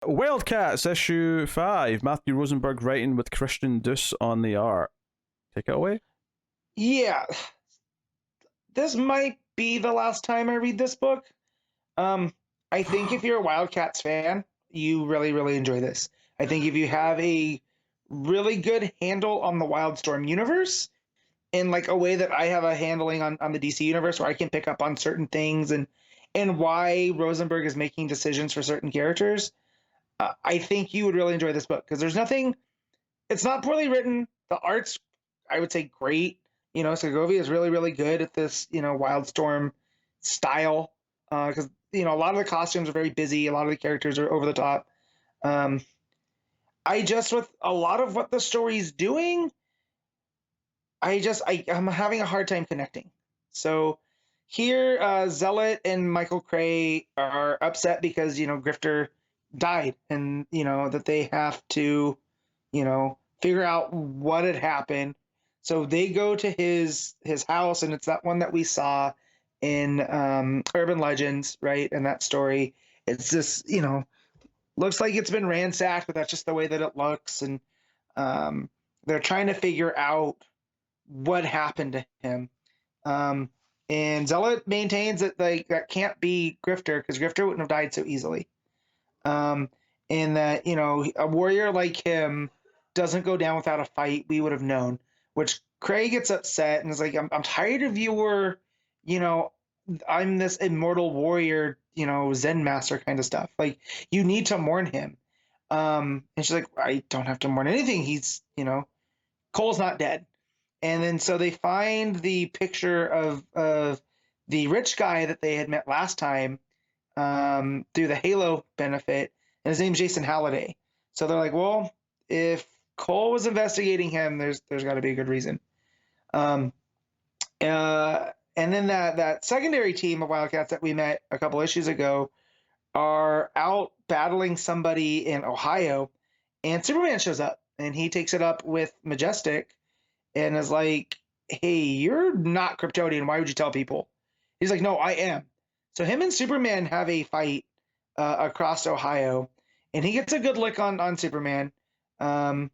WildC.A.T.s issue 5. Matthew Rosenberg writing with Christian Duce on the art. Take it away. Yeah, this might be the last time I read this book. I think if you're a WildC.A.T.s fan, you really, really enjoy this. I think if you have a really good handle on the Wildstorm universe, in like a way that I have a handling on the DC universe, where I can pick up on certain things and why Rosenberg is making decisions for certain characters, I think you would really enjoy this book, because there's nothing. It's not poorly written. The art's, I would say, great. Segovia is really, really good at this, Wildstorm style, because a lot of the costumes are very busy. A lot of the characters are over the top. I just, with a lot of what the story's doing, I'm having a hard time connecting. So here, Zealot and Michael Cray are upset because Grifter died, and that they have to figure out what had happened. So they go to his house, and it's that one that we saw in Urban Legends, right? And that story, it's just looks like it's been ransacked, but that's just the way that it looks. And they're trying to figure out what happened to him. And Zealot maintains that that can't be Grifter, because Grifter wouldn't have died so easily. And that a warrior like him doesn't go down without a fight. We would have known. Which Cray gets upset and is like, I'm tired of your, I'm this immortal warrior, Zen master kind of stuff. Like, you need to mourn him. And she's like, I don't have to mourn anything. He's, Cole's not dead. And then so they find the picture of the rich guy that they had met last time through the Halo benefit, and his name's Jason Halliday. So they're like, well, if Cole was investigating him, there's got to be a good reason. And then that secondary team of Wildcats that we met a couple issues ago are out battling somebody in Ohio, and Superman shows up, and he takes it up with Majestic and is like, hey, you're not Kryptonian. Why would you tell people? He's like, no, I am. So him and Superman have a fight across Ohio, and he gets a good lick on Superman. But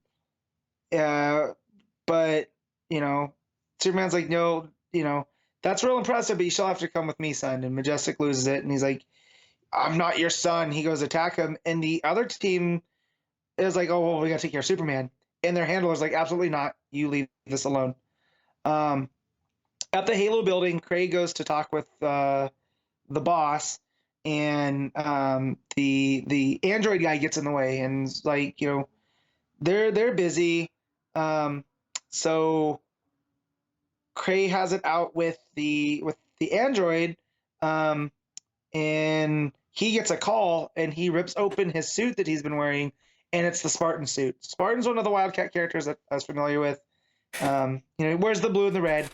Superman's like, no, that's real impressive, but you still have to come with me, son. And Majestic loses it, and he's like, I'm not your son. He goes attack him, and the other team is like, oh, well, we gotta take care of Superman. And their handler's like, absolutely not. You leave this alone. At the Halo building, Craig goes to talk with the boss, and the android guy gets in the way, and like, they're busy. So Cray has it out with the android, and he gets a call, and he rips open his suit that he's been wearing, and it's the Spartan suit. Spartan's one of the Wildcat characters that I was familiar with. He wears the blue and the red.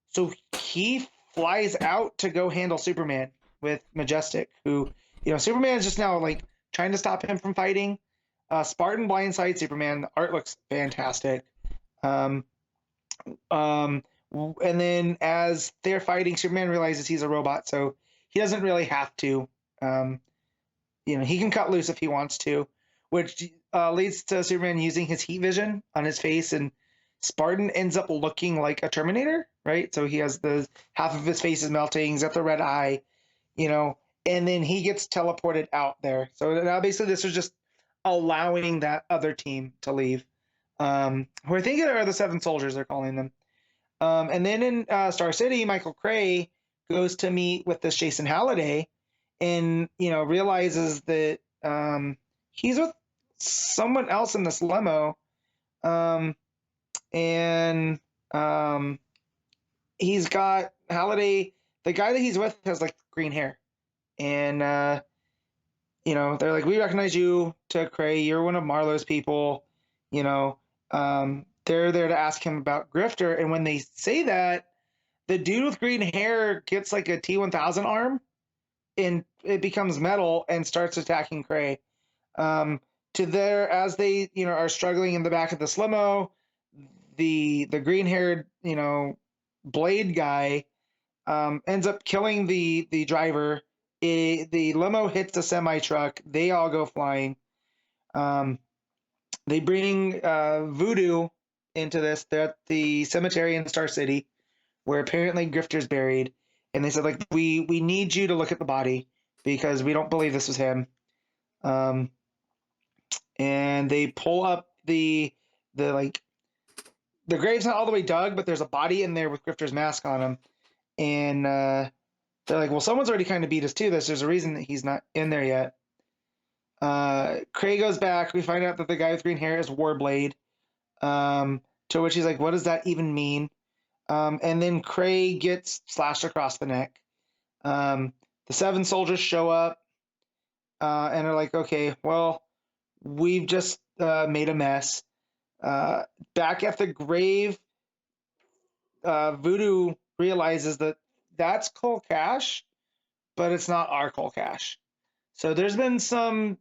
So he flies out to go handle Superman with Majestic, who, Superman's just now like trying to stop him from fighting. Spartan blindsides Superman. The art looks fantastic. And then as they're fighting, Superman realizes he's a robot, so he doesn't really have to. He can cut loose if he wants to, which leads to Superman using his heat vision on his face, and Spartan ends up looking like a Terminator, right? So he has the half of his face is melting, he's got the red eye, and then he gets teleported out there. So now basically this was just allowing that other team to leave, who I think are the Seven Soldiers, they're calling them. And then in Star City, Michael Cray goes to meet with this Jason Halliday, and realizes that he's with someone else in this limo, and he's got Halliday. The guy that he's with has like green hair, and they're like, we recognize you, to Cray. You're one of Marlowe's people. They're there to ask him about Grifter, and when they say that, the dude with green hair gets like a T-1000 arm, and it becomes metal and starts attacking Cray. As they are struggling in the back of this limo, the green-haired blade guy ends up killing the driver the limo hits the semi truck. They all go flying. They bring Voodoo into this. They're at the cemetery in Star City, where apparently Grifter's buried. And they said, like, we need you to look at the body because we don't believe this was him. And they pull up the grave's not all the way dug, but there's a body in there with Grifter's mask on him. And they're like, well, someone's already kind of beat us to this. There's a reason that he's not in there yet. Cray goes back. We find out that the guy with green hair is Warblade. To which he's like, what does that even mean? And then Cray gets slashed across the neck. The 7 soldiers show up and are like, okay, well, we've just made a mess. Back at the grave, Voodoo realizes that that's Cole Cash, but it's not our Cole Cash. So there's been some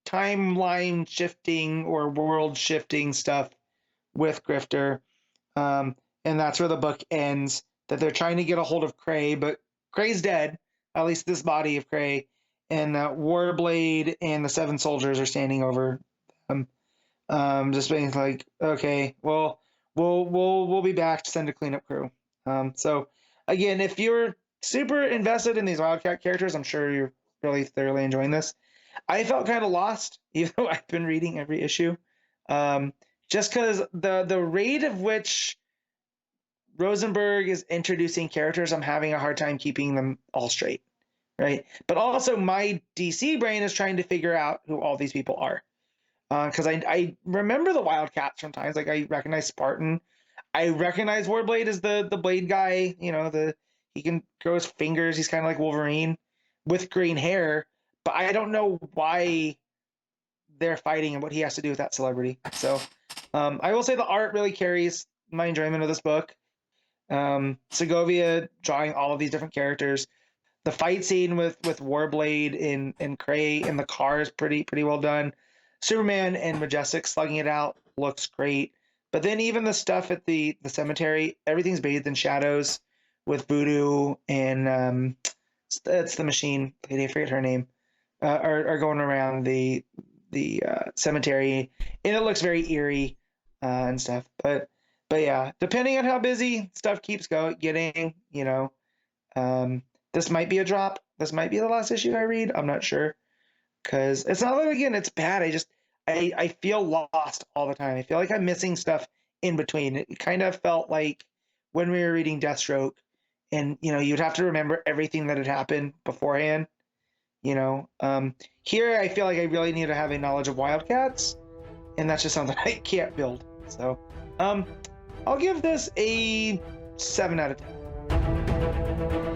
timeline shifting or world shifting stuff with Grifter. And that's where the book ends, that they're trying to get a hold of Cray, but Cray's dead, at least this body of Cray, and Warblade and the 7 soldiers are standing over them. Just being like, okay, well, we'll be back to send a cleanup crew. So again, if you're super invested in these Wildcat characters, I'm sure you're really thoroughly enjoying this. I felt kind of lost, even though I've been reading every issue, just because the rate of which Rosenberg is introducing characters, I'm having a hard time keeping them all straight, right? But also my DC brain is trying to figure out who all these people are. Because I remember the Wildcats from times, like I recognize Spartan. I recognize Warblade as the blade guy, you know, he can grow his fingers, he's kind of like Wolverine with green hair, but I don't know why they're fighting and what he has to do with that celebrity. So I will say the art really carries my enjoyment of this book. Segovia drawing all of these different characters. The fight scene with Warblade and Cray in the car is pretty well done. Superman and Majestic slugging it out looks great. But then even the stuff at the cemetery, everything's bathed in shadows with Voodoo and it's the machine, I forget her name, are going around the cemetery, and it looks very eerie and stuff. But yeah, depending on how busy stuff keeps getting, you know, this might be a drop. This might be the last issue I read. I'm not sure. Because it's not that, again, it's bad. I feel lost all the time. I feel like I'm missing stuff in between. It kind of felt like when we were reading Deathstroke, and, you know, you'd have to remember everything that had happened beforehand. You know, here I feel like I really need to have a knowledge of Wildcats, and that's just something I can't build. So, I'll give this a 7 out of 10.